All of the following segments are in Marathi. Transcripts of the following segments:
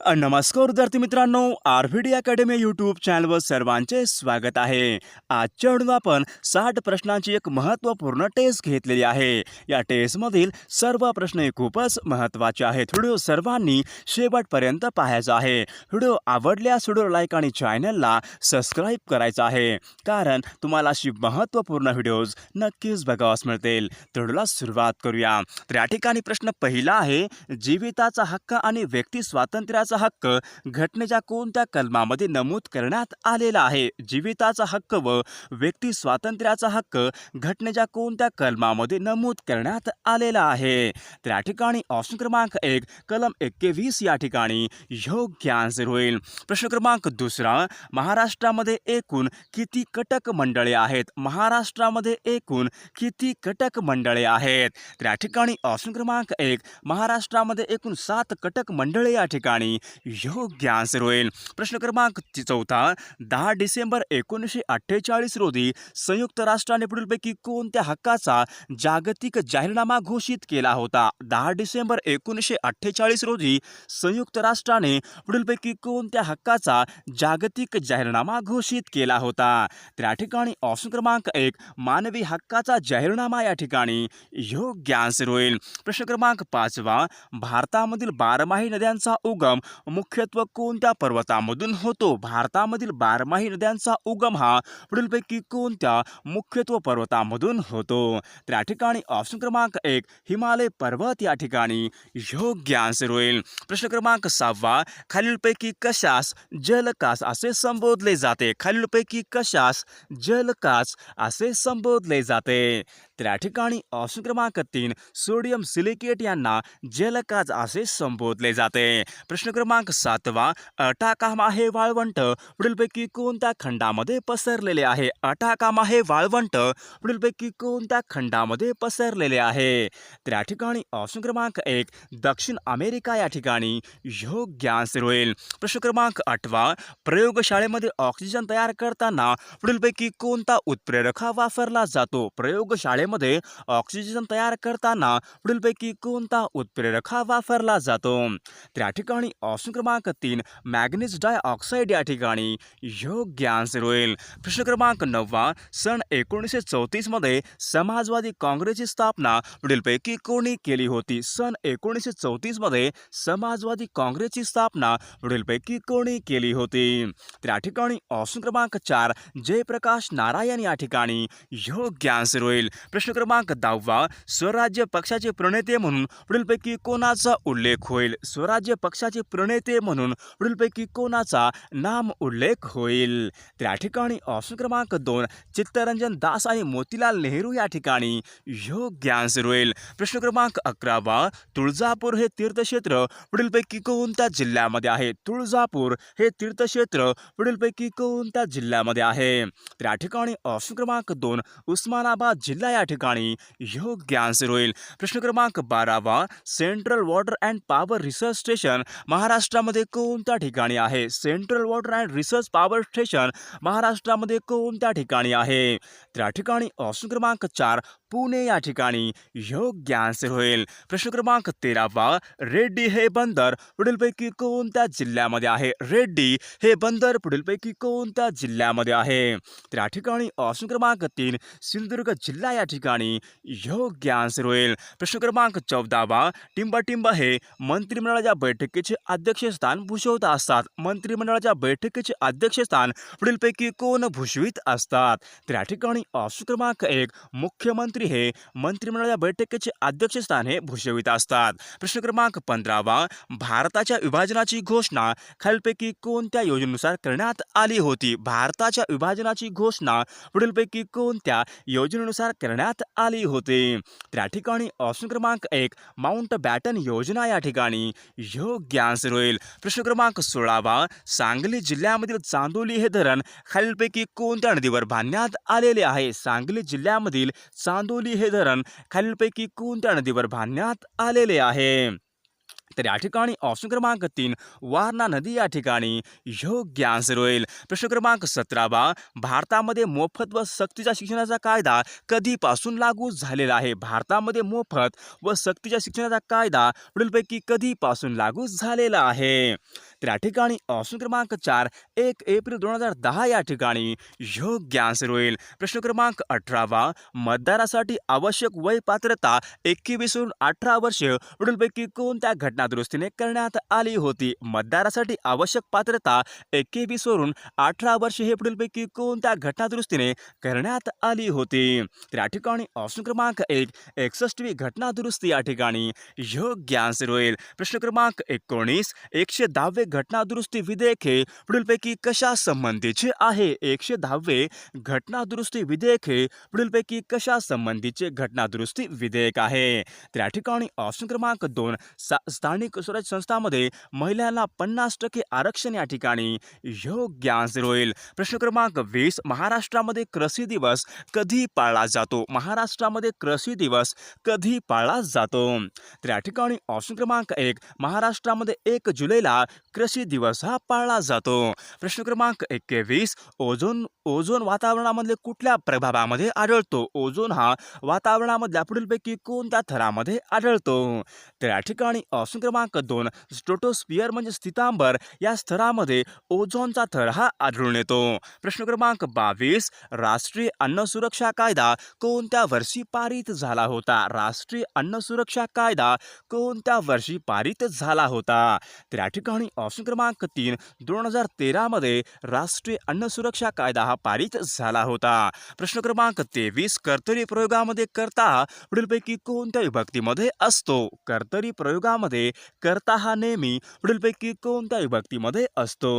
नमस्कार विद्यार्थी मित्रांनो, आरव्हीडी अकॅडमी यूट्यूब चॅनलवर सर्वांचे स्वागत आहे. आजच्या व्हिडिओत आपण 60 प्रश्नांची एक महत्त्वपूर्ण टेस्ट घेतलेली आहे. या टेस्टमधील सर्व प्रश्न खूपच महत्त्वाचे आहेत. व्हिडिओ सर्वांनी शेवटपर्यंत पाहायचा आहे. व्हिडिओ आवडल्यास व्हिडिओ लाईक आणि चॅनलला सबस्क्राईब करायचं आहे, कारण तुम्हाला अशी महत्त्वपूर्ण व्हिडिओज नक्कीच बघावास मिळतील. तर व्हिडिओला सुरुवात करूया. तर या ठिकाणी प्रश्न पहिला आहे, जीविताचा हक्क आणि व्यक्ती स्वातंत्र्याचा हक्क घटनेच्या कोणत्या कलमामध्ये नमूद करण्यात आलेला आहे? जीविताचा हक्क व व्यक्ती स्वातंत्र्याचा हक्क घटनेच्या कोणत्या कलमामध्ये नमूद करण्यात आलेला आहे? तर या ठिकाणी ऑप्शन क्रमांक 1 कलम 21 या ठिकाणी योग्य आन्सर होईल. प्रश्न क्रमांक दुसरा, महाराष्ट्रामध्ये एकूण किती कटक मंडळे आहेत? महाराष्ट्रामध्ये एकूण किती कटक मंडळे आहेत? तर या ठिकाणी ऑप्शन क्रमांक 1 महाराष्ट्रामध्ये एकूण 7 कटक मंडळे या ठिकाणी योग्य आन्सर होईल. प्रश्न क्रमांक चौथा, 10 डिसेंबर 1948 रोजी संयुक्त राष्ट्राने पुढीलपैकी कोणत्या हक्काचा जागतिक जाहीरनामा घोषित केला होता? 10 डिसेंबर 1948 रोजी संयुक्त राष्ट्राने पुढीलपैकी कोणत्या हक्काचा जागतिक जाहीरनामा घोषित केला होता? तर या ठिकाणी ऑप्शन क्रमांक 1 मानवी हक्काचा जाहीरनामा या ठिकाणी योग्य आन्सर होईल. प्रश्न क्रमांक 5, भारतामधील बारमाही नद्यांचा उगम मुख्यत्वे कोणत्या पर्वतामधून होतो? भारतामधील बारमाही नद्यांचा उगम हा पुढीलपैकी कोणत्या मुख्यत्वे पर्वतामधून होतो? तर या ठिकाणी ऑप्शन क्रमांक 1 हिमालय पर्वत या ठिकाणी योग्य आन्सर होईल. प्रश्न क्रमांक 6, खालीलपैकी कशास जलकास असे संबोधले जाते? खालीलपैकी कशास जलकास असे संबोधले जाते? तर या ठिकाणी ऑप्शन क्रमांक 3 सोडियम सिलिकेट यांना जलकास असे संबोधले जाते. प्रश्न क्रमांक 7, अटाकामा हे वाळवंट पुढीलपैकी कोणत्या खंडामध्ये पसरलेले आहे? अटाकामा हे वाळवंट पुढीलपैकी कोणत्या खंडामध्ये पसरलेले आहे? तर या ठिकाणी ऑप्शन क्रमांक 1 दक्षिण अमेरिका या ठिकाणी योग्य आन्सर होईल. प्रश्न क्रमांक 8, प्रयोगशाळेमध्ये ऑक्सिजन तयार करताना पुढीलपैकी कोणता उत्प्रेरक हा वापरला जातो? प्रयोगशाळेमध्ये ऑक्सिजन तयार करताना पुढीलपैकी कोणता उत्प्रेरक हा वापरला जातो? तर या ठिकाणी ऑप्शन क्रमांक 3 मॅग्नीज डायऑक्साईड या ठिकाणी योग्य आन्सर होईल. प्रश्न क्रमांक 9, सन 1934 मध्ये समाजवादी काँग्रेसची स्थापना पुढीलपैकी कोणी केली होती? सन 1934 मध्ये समाजवादी काँग्रेसची स्थापना पुढीलपैकी कोणी केली होती? तर या ठिकाणी ऑप्शन क्रमांक 4 जयप्रकाश नारायण या ठिकाणी योग्य आन्सर होईल. प्रश्न क्रमांक 10, स्वराज्य पक्षाचे प्रणेते म्हणून पुढीलपैकी कोणाचा उल्लेख होईल? स्वराज्य पक्षाचे प्रणेते म्हणून पुढीलपैकी कोणाचा नाम उल्लेख होईल? तर या ठिकाणी ऑप्शन क्रमांक 2 चित्तरंजन दास आणि मोतीलाल नेहरू या ठिकाणी योग्य आन्सर होईल. प्रश्न क्रमांक 11, तुळजापूर हे तीर्थक्षेत्र पुढीलपैकी कोणत्या जिल्ह्यामध्ये आहे? तुळजापूर हे तीर्थक्षेत्र पुढीलपैकी कोणत्या जिल्ह्यामध्ये आहे? तर या ठिकाणी ऑप्शन क्रमांक 2 उस्मानाबाद जिल्हा या ठिकाणी योग्य आन्सर होईल. प्रश्न क्रमांक 12, central water and power research station महाराष्ट्रामध्ये कोणत्या ठिकाणी आहे? Central water and research power station महाराष्ट्रामध्ये कोणत्या ठिकाणी आहे? तर या ठिकाणी ऑप्शन क्रमांक 4 पुणे या ठिकाणी योग्य आन्सर होईल. प्रश्न क्रमांक 13, रेड्डी हे बंदर पुढीलपैकी कोणत्या जिल्ह्यामध्ये आहे? रेड्डी हे बंदर पुढीलपैकी कोणत्या जिल्ह्यामध्ये आहे? तर या ठिकाणी ऑप्शन क्रमांक 3 सिंधुदुर्ग जिल्हा या ठिकाणी योग्य आन्सर होईल. प्रश्न क्रमांक 14, टिंबटिंब हे मंत्रिमंडळाच्या बैठकीचे अध्यक्षस्थान भूषवत असतात. मंत्रिमंडळाच्या बैठकीचे अध्यक्षस्थान पुढीलपैकी कोण भूषवित असतात? तर या ठिकाणी ऑप्शन क्रमांक 1 मुख्यमंत्री हे मंत्रिमंडळाच्या बैठकीचे अध्यक्षस्थान हे भूषवित असतात. प्रश्न क्रमांक 15, भारताच्या विभाजनाची घोषणा खालीलपैकी कोणत्या योजनेनुसार करण्यात आली होती? भारताच्या विभाजनाची घोषणा पुढीलपैकी कोणत्या योजनेनुसार करण्यात आली होती? तर या ठिकाणी ऑप्शन क्रमांक 1 माउंट बॅटन योजना या ठिकाणी योग्य आन्सर होईल. प्रश्न क्रमांक 16, सांगली जिल्ह्यामधील चांदोली हे धरण खालीलपैकी कोणत्या नदीवर बांधण्यात आलेले आहे? सांगली जिल्ह्यामधील चांदोली हे धरण खालीलपैकी कोणत्या नदीवर बांधण्यात आलेले आहे? तर या ठिकाणी ऑप्शन क्रमांक 3 वारणा नदी या ठिकाणी योग्य आन्सर होईल. प्रश्न क्रमांक 17 भारतामध्ये मोफत व सक्तीच्या शिक्षणाचा कायदा कधीपासून लागू झालेला आहे? भारतामध्ये मोफत व सक्तीच्या शिक्षणाचा कायदा पुढीलपैकी कधीपासून लागू झालेला आहे? तर या ठिकाणी ऑप्शन क्रमांक 4 1 एप्रिल 2010 या ठिकाणी योग्य आन्सर होईल. प्रश्न क्रमांक 18 मतदारासाठी आवश्यक वय पात्रता 21 वरून 18 वर्षे पुढीलपैकी कोणत्या घटनादुरुस्तीने करण्यात आली होती? मतदारासाठी आवश्यक पात्रता 21 वरून 18 वर्षे हे पुढीलपैकी कोणत्या घटनादुरुस्तीने करण्यात आली होती? तर या ठिकाणी ऑप्शन क्रमांक 1 61वी घटनादुरुस्ती या ठिकाणी योग्य आन्सर होईल. प्रश्न क्रमांक 19 110वे घटनादुरुस्ती विधेयक हे पुढीलपैकी कशा संबंधीचे आहे? 110वे घटनादुरुस्ती विधेयक हे पुढीलपैकी कशा संबंधीचे घटनादुरुस्ती विधेयक आहे? तर या ठिकाणी ऑप्शन क्रमांक 2 स्थानिक स्वराज्य संस्थांमध्ये महिलांना 50% आरक्षण या ठिकाणी योग्य आन्सर होईल. प्रश्न क्रमांक 20 महाराष्ट्रामध्ये कृषी दिवस कधी पाळला जातो? महाराष्ट्रामध्ये कृषी दिवस कधी पाळला जातो? तर या ठिकाणी ऑप्शन क्रमांक 1 महाराष्ट्रामध्ये 1 जुलैला कृषी दिवस हा पाळला जातो. प्रश्न क्रमांक 21 ओझोन वातावरणामधले कुठल्या प्रभावामध्ये आढळतो? ओझोन हा वातावरणामधल्या पुढीलपैकी कोणत्या थरामध्ये आढळतो? तर या ठिकाणी ऑप्शन क्रमांक 2 स्ट्रेटोस्फिअर म्हणजे स्थितांबर या स्तरामध्ये ओझोनचा थर हा आढळून येतो. प्रश्न क्रमांक 22 राष्ट्रीय अन्न सुरक्षा कायदा कोणत्या वर्षी पारित झाला होता? राष्ट्रीय अन्न सुरक्षा कायदा कोणत्या वर्षी पारित झाला होता? तर या ठिकाणी ऑप्शन क्रमांक 3 2013 मध्ये राष्ट्रीय अन्न सुरक्षा कायदा हा पारित झाला होता. प्रश्न क्रमांक 23 कर्तरी प्रयोगामध्ये कर्ता हा पुढीलपैकी कोणत्या विभक्तीमध्ये असतो? कर्तरी प्रयोगामध्ये कर्ता हा नेहमी पुढीलपैकी कोणत्या विभक्तीमध्ये असतो?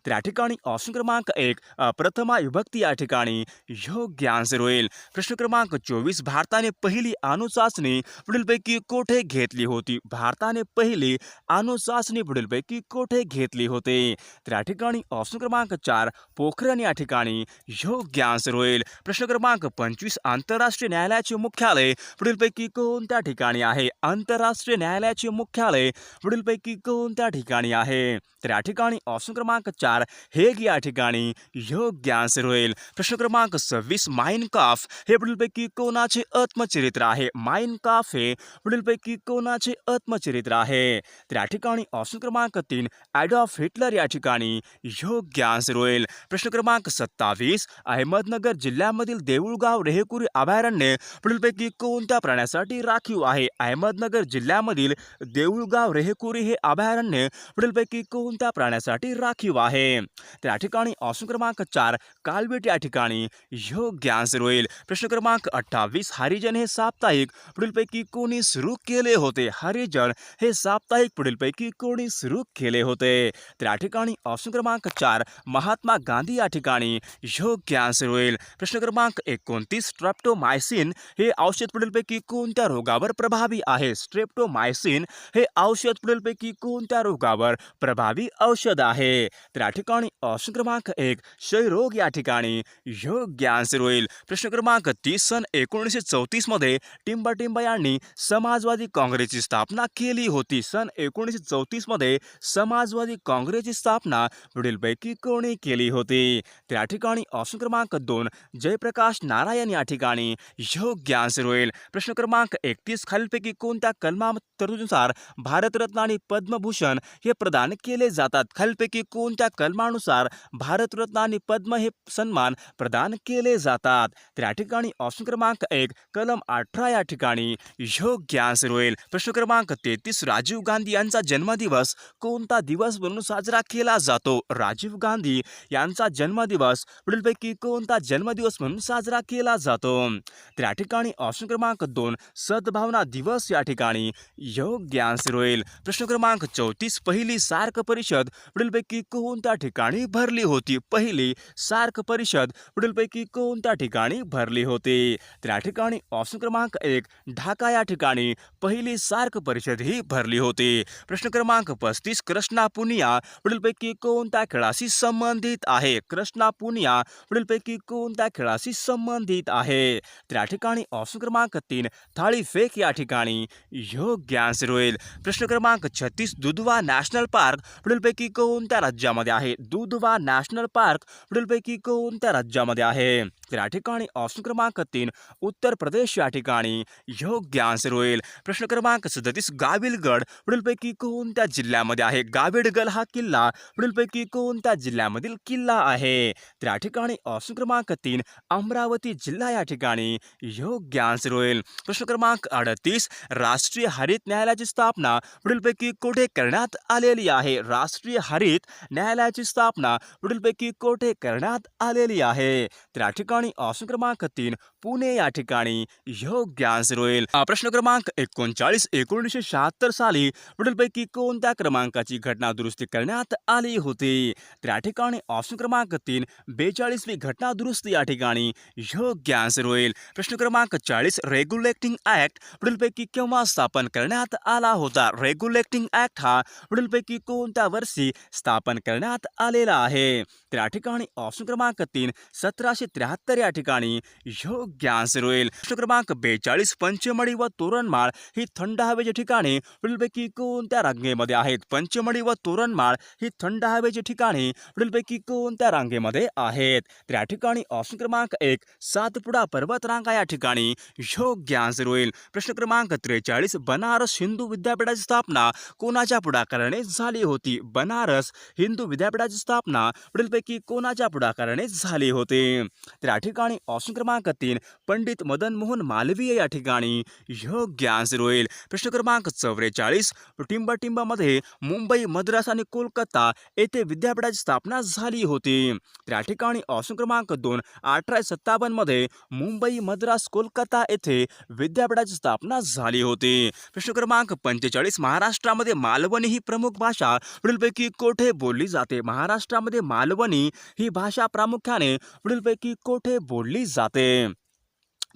तर या ठिकाणी ऑप्शन क्रमांक 1 प्रथमा विभक्ती या ठिकाणी योग्य आन्सर होईल. प्रश्न क्रमांक 24 भारताने पहिली अणुचाचणी पुढीलपैकी कोठे घेतली होती? भारताने पहिली अणुचाचणी पुढीलपैकी कोठे घेतली होती? तर या ठिकाणी ऑप्शन क्रमांक 4 पोखरण या ठिकाणी योग्य आन्सर होईल. प्रश्न क्रमांक 25 आंतरराष्ट्रीय न्यायालयाचे मुख्यालय पुढीलपैकी कोणत्या ठिकाणी आहे? आंतरराष्ट्रीय न्यायालयाचे मुख्यालय पुढीलपैकी कोणत्या ठिकाणी आहे? तर या ठिकाणी ऑप्शन क्रमांक 4 हेग या ठिकाणी योग्य आन्सर होईल. प्रश्न क्रमांक 26 माइन काफ हे पुढीलपैकी कोणाचे आत्मचरित्र आहे? माइन काफ हे पुढीलपैकी कोणाचे आत्मचरित्र आहे? तर या ठिकाणी ऑप्शन क्रमांक 3 ॲडॉल्फ हिटलर या ठिकाणी योग्य आन्सर होईल. प्रश्न क्रमांक 27 अहमदनगर जिल्ह्यामधील देऊळगाव रेहकुरी अभयारण्य पुढीलपैकी कोणत्या प्राण्यासाठी राखीव आहे? अहमदनगर जिल्ह्यामधील देऊळगाव रेहकुरी हे अभयारण्य पुढीलपैकी कोणत्या प्राण्यासाठी राखीव आहे? तर या ठिकाणी ऑप्शन क्रमांक 4 कालबेट या ठिकाणी योग्य आन्सर होईल. प्रश्न क्रमांक 28 हरिजन हे साप्ताहिक पुढीलपैकी कोणी सुरू केले होते? हरिजन हे साप्ताहिक पुढीलपैकी कोणी सुरू केले होते? तर या ठिकाणी ऑप्शन क्रमांक 4 महात्मा गांधी या ठिकाणी योग्य आन्सर होईल. प्रश्न क्रमांक 29 स्ट्रेप्टोमायसिन हे औषध पुढीलपैकी कोणत्या रोगावर प्रभावी आहे? स्ट्रेप्टोमायसिन हे औषध पुढीलपैकी कोणत्या रोगावर प्रभावी औषध आहे? तर या ठिकाणी ऑप्शन क्रमांक 1 क्षयरोग या ठिकाणी योग्य आन्सर होईल. प्रश्न क्रमांक 30 सन 1934 मध्ये टिंबटिंब यांनी समाजवादी काँग्रेसची स्थापना केली होती. सन 1934 मध्ये समाजवादी काँग्रेसची स्थापना पुढीलपैकी कोणी केली होती? तर या ठिकाणी ऑप्शन क्रमांक 2 जयप्रकाश नारायण या ठिकाणी योग्य आन्सर होईल. प्रश्न क्रमांक 31 खालीलपैकी कोणत्या कलमा तरतुदीनुसार भारतरत्न आणि पद्मभूषण हे प्रदान केले जातात? खालीलपैकी कोणत्या कलमानुसार भारतरत्न आणि पद्म हे सन्मान प्रदान केले जातात? तर या ठिकाणी ऑप्शन क्रमांक 1 कलम 18 या ठिकाणी योग्य आन्सर होईल. प्रश्न क्रमांक 33 राजीव गांधी यांचा जन्मदिवस कोणता दिवस म्हणून साजरा केला जातो? राजीव गांधी यांचा जन्मदिवस पुढीलपैकी कोणता जन्मदिवस म्हणून साजरा केला जातो? तर या ठिकाणी ऑप्शन क्रमांक 2 सद्भावना दिवस या ठिकाणी योग्य आन्सर होईल. प्रश्न क्रमांक 34 पहिली सार्क परिषद पुढीलपैकी कोणत्या ठिकाणी भरली होती? पहिली सार्क परिषद पुढीलपैकी कोणत्या ठिकाणी भरली होती? तर या ठिकाणी ऑप्शन क्रमांक 1 ढाका या ठिकाणी पहिली सार्क परिषद ही भरली होती. प्रश्न क्रमांक 35 कृष्णा पुनिया पुढीलपैकी कोणत्या खेळाशी संबंधित आहे? कृष्णा पुनिया पुढीलपैकी कोणत्या खेळाशी संबंधित आहे? तर या ठिकाणी ऑप्शन क्रमांक 3 थाळी फेक या ठिकाणी योग्य आन्सर होईल. प्रश्न क्रमांक 36 दुधवा नॅशनल पार्क पुढीलपैकी कोणत्या राज्यामध्ये आहे? दुधवा नॅशनल पार्क पुढीलपैकी कोणत्या राज्यामध्ये आहे? तर या ठिकाणी ऑप्शन क्रमांक 3 उत्तर प्रदेश या ठिकाणी योग्य आन्सर होईल. प्रश्न क्रमांक 37 गाविलगड पुढीलपैकी कोणत्या जिल्ह्यामध्ये आहे? गाविलगड हा किल्ला पुढीलपैकी कोणत्या जिल्ह्यामधील किल्ला आहे? तर या ठिकाणी ऑप्शन क्रमांक 3 अमरावती जिल्हा या ठिकाणी योग्य आन्सर होईल. प्रश्न क्रमांक 38 राष्ट्रीय हरित न्यायालयाची स्थापना पुढीलपैकी कुठे करण्यात आलेली आहे? राष्ट्रीय हरित न्यायालयाची स्थापना पुढीलपैकी कुठे करण्यात आलेली आहे? तर या ठिकाणी ऑप्शन क्रमांक 3 पुणे या ठिकाणी योग्य आन्सर होईल. प्रश्न क्रमांक 39 1976 साली पुढीलपैकी कोणत्या क्रमांकाची घटना दुरुस्ती करण्यात आली होती? तर या ठिकाणी ऑप्शन क्रमांक 3 42वी घटना दुरुस्ती या ठिकाणी योग्य आन्सर होईल. प्रश्न क्रमांक 40 रेग्युलेटिंग ऍक्ट पुढीलपैकी केव्हा स्थापन करण्यात आला होता? रेग्युलेटिंग ऍक्ट हा पुढीलपैकी कोणत्या वर्षी स्थापन करण्यात आलेला आहे? तर या ठिकाणी ऑप्शन क्रमांक 3 1773 या ठिकाणी योग्य आन्सर होईल. प्रश्न क्रमांक 42 पंचमढी व तोरणमाळ ही थंड हवेची ठिकाणे पुढीलपैकी कोणत्या रांगेमध्ये आहेत? पंचमढी व तोरणमाळ ही थंड हवेची ठिकाणे पुढीलपैकी कोणत्या रांगेमध्ये आहेत? तर या ठिकाणी ऑप्शन क्रमांक 1 सातपुडा पर्वतरांगा या ठिकाणी योग्य आन्सर होईल. प्रश्न क्रमांक 43 बनारस हिंदू विद्यापीठाची स्थापना कोणाच्या पुढाकाराने झाली होती? बनारस हिंदू विद्यापीठाची स्थापना पुढीलपैकी कोणाच्या पुढाकाराने झाली होती? तर या ठिकाणी ऑप्शन क्रमांक 3 पंडित मदन मोहन मालवीय या ठिकाणी योग्य आन्सर होईल. प्रश्न क्रमांक 44 टिंबटिंबमध्ये मुंबई मद्रास आणि कोलकाता येथे विद्यापीठाची स्थापना झाली होती. तर या ठिकाणी ऑप्शन क्रमांक 2 1857 मध्ये मुंबई मद्रास कोलकाता येथे विद्यापीठाची स्थापना झाली होती. प्रश्न क्रमांक 45 महाराष्ट्रामध्ये मालवणी ही प्रमुख भाषा पुढीलपैकी कोठे बोलली जाते? महाराष्ट्रामध्ये मालवणी ही भाषा प्रामुख्याने पुढीलपैकी कोठे बोलली जाते?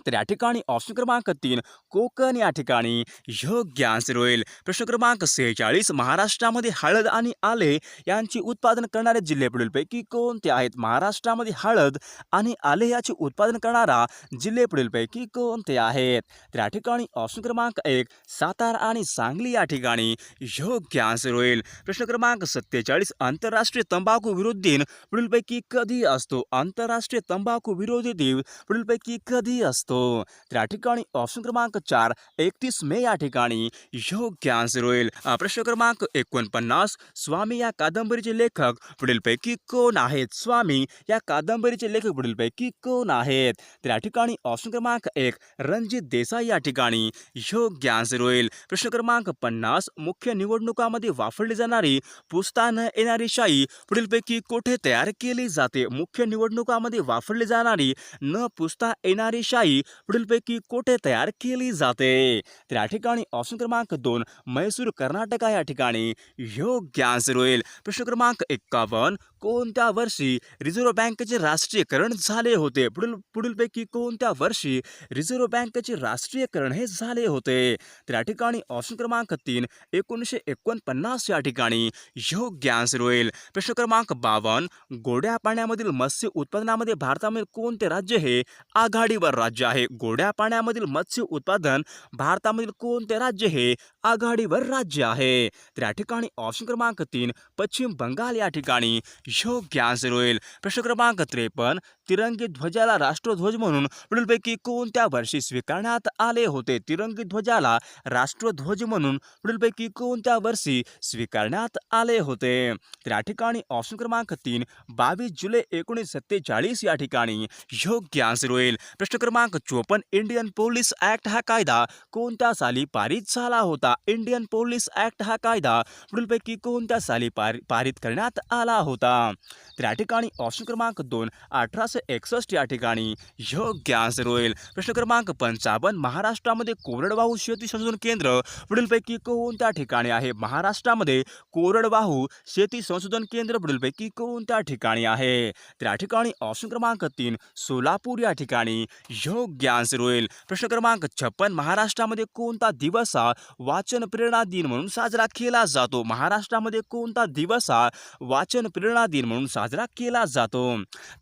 तर या ठिकाणी ऑप्शन क्रमांक 3 कोकण या ठिकाणी योग्य आन्सर होईल. प्रश्न क्रमांक 46 महाराष्ट्रामध्ये हळद आणि आले यांचे उत्पादन करणारे जिल्हे पुढीलपैकी कोणते आहेत? महाराष्ट्रामध्ये हळद आणि आले याचे उत्पादन करणारा जिल्हे पुढीलपैकी कोणते आहेत? तर या ठिकाणी ऑप्शन क्रमांक 1 सातारा आणि सांगली या ठिकाणी योग्य आन्सर होईल. प्रश्न क्रमांक 47 आंतरराष्ट्रीय तंबाखू विरोधी दिन पुढीलपैकी कधी असतो? आंतरराष्ट्रीय तंबाखू विरोधी दिन पुढीलपैकी कधी असतो? तर या ठिकाणी ऑप्शन क्रमांक 4 31 मे या ठिकाणी योग्य आन्सर होईल. प्रश्न क्रमांक 49 स्वामी या कादंबरीचे लेखक पुढीलपैकी कोण आहेत? स्वामी या कादंबरीचे लेखक पुढीलपैकी कोण आहेत? तर या ठिकाणी ऑप्शन क्रमांक 1 रणजित देसाई या ठिकाणी योग्य आन्सर होईल. प्रश्न क्रमांक 50 मुख्य निवडणुकामध्ये वापरली जाणारी पुसता न येणारी शाई पुढीलपैकी कोठे तयार केली जाते? मुख्य निवडणुकामध्ये वापरली जाणारी न पुसता येणारी शाई पुढीलपैकी कोठे तयार केली जाते? तर या ठिकाणी ऑप्शन क्रमांक 2 म्हैसूर कर्नाटक या ठिकाणी योग्य आन्सर होईल. प्रश्न क्रमांक 51 कोणत्या वर्षी रिझर्व्ह बँकेचे राष्ट्रीयकरण झाले होते? पुढीलपैकी कोणत्या वर्षी रिझर्व्ह बँकेचे राष्ट्रीयकरण हे झाले होते? तर या ठिकाणी ऑप्शन क्रमांक 3 1949 या ठिकाणी योग्य आन्सर होईल. प्रश्न क्रमांक 52 गोड्या पाण्यामधील मत्स्य उत्पादनामध्ये भारतामध्ये कोणते राज्य हे आघाडीवर राज्य आहे? गोड्या पाण्यामधील मत्स्य उत्पादन भारतामधील कोणते राज्य हे आघाडीवर राज्य आहे? तर या ठिकाणी ऑप्शन क्रमांक 3 पश्चिम बंगाल या ठिकाणी योग्य आन्सर होईल. प्रश्न क्रमांक 53 तिरंगी ध्वजाला राष्ट्रध्वज म्हणून पुढीलपैकी कोणत्या वर्षी स्वीकारण्यात आले होते? तिरंगी ध्वजाला राष्ट्रध्वज म्हणून पुढीलपैकी कोणत्या वर्षी स्वीकारण्यात आले होते? तर या ठिकाणी ऑप्शन क्रमांक 3 22 जुलै 1947 या ठिकाणी योग्य आन्सर होईल. प्रश्न क्रमांक 54 इंडियन पोलीस ऍक्ट हा कायदा कोणत्या साली पारित झाला होता? इंडियन पोलीस ऍक्ट हा कायदा पुढीलपैकी कोणत्या साली पारित करण्यात आला होता? तर या ठिकाणी ऑप्शन क्रमांक 2 1861 या ठिकाणी योग्य आन्सर होईल. प्रश्न क्रमांक 55 महाराष्ट्रामध्ये कोरडवाहू शेती संशोधन केंद्र पुढीलपैकी कोणत्या ठिकाणी आहे? महाराष्ट्रामध्ये कोरडवाहू शेती संशोधन केंद्र पुढीलपैकी कोणत्या ठिकाणी आहे? तर या ठिकाणी ऑप्शन क्रमांक 3 सोलापूर या ठिकाणी योग्य आन्सर होईल. प्रश्न क्रमांक 56 महाराष्ट्रामध्ये कोणता दिवस हा वाचन प्रेरणा दिन म्हणून साजरा केला जातो? महाराष्ट्रामध्ये कोणता दिवस हा वाचन प्रेरणा दिन म्हणून साजरा केला जातो?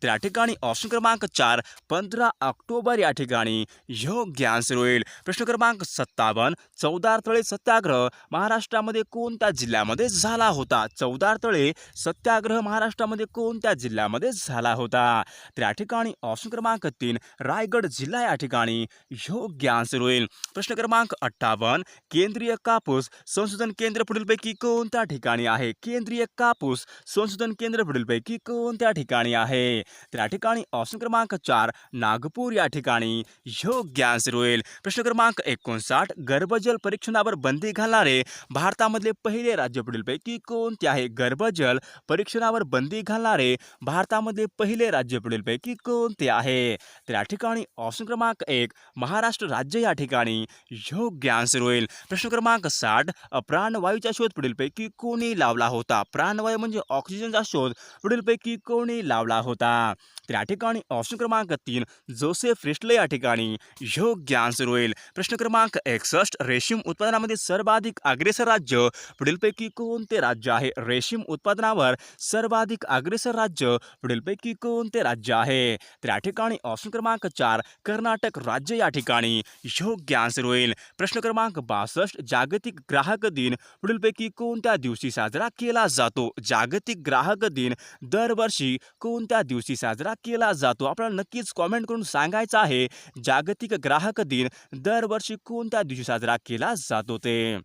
तर या ठिकाणी ऑप्शन क्रमांक 4 15 ऑक्टोबर या ठिकाणी योग्य आन्सर होईल. प्रश्न क्रमांक 57 चवदार तळे सत्याग्रह महाराष्ट्रामध्ये कोणत्या जिल्ह्यामध्ये झाला होता? चवदार तळे सत्याग्रह महाराष्ट्रामध्ये कोणत्या जिल्ह्यामध्ये झाला होता? तर या ठिकाणी ऑप्शन क्रमांक 3 रायगड जिल्हा या ठिकाणी योग्य आन्सर होईल. प्रश्न क्रमांक 58 केंद्रीय कापूस संशोधन केंद्र पुढीलपैकी कोणत्या ठिकाणी आहे? केंद्रीय कापूस संशोधन केंद्र पुढीलपैकी कोणत्या ठिकाणी आहे? तर या ठिकाणी ऑप्शन क्रमांक 4 नागपूर या ठिकाणी योग्य आन्सर होईल. प्रश्न क्रमांक 59 गर्भजल परीक्षणावर बंदी घालणारे भारतामधले पहिले राज्य पुढीलपैकी कोणते आहे? गर्भजल परीक्षणावर बंदी घालणारे भारतामध्ये पहिले राज्य पुढीलपैकी कोणते आहे? तर या ठिकाणी ऑप्शन क्रमांक 1 महाराष्ट्र राज्य या ठिकाणी योग्य आन्सर होईल. प्रश्न क्रमांक 60 प्राणवायूचा शोध पुढीलपैकी कोणी लावला होता? प्राणवायू म्हणजे ऑक्सिजनचा शोध पुढीलपैकी कोणी लावला होता? तर या ठिकाणी ऑप्शन क्रमांक 3 जोसेफ प्रिस्टले या ठिकाणी योग्य आन्सर होईल. प्रश्न क्रमांक 61 रेशीम उत्पादनामध्ये सर्वाधिक अग्रेसर राज्य पुढीलपैकी कोणते राज्य आहे? रेशीम उत्पादनावर सर्वाधिक अग्रेसर राज्य पुढीलपैकी कोणते राज्य आहे? तर या ठिकाणी ऑप्शन क्रमांक 4 कर्नाटक राज्य या ठिकाणी योग्य आन्सर होईल. प्रश्न क्रमांक 62 जागतिक ग्राहक दिन पुढीलपैकी कोणत्या दिवशी साजरा केला जातो? जागतिक ग्राहक दिन दरवर्षी कोणत्या दिवशी साजरा केला जातो? आपल्याला नक्कीच कॉमेंट करून सांगायचं आहे जागतिक ग्राहक दिन दरवर्षी कोणत्या दिवशी साजरा केला जातो ते.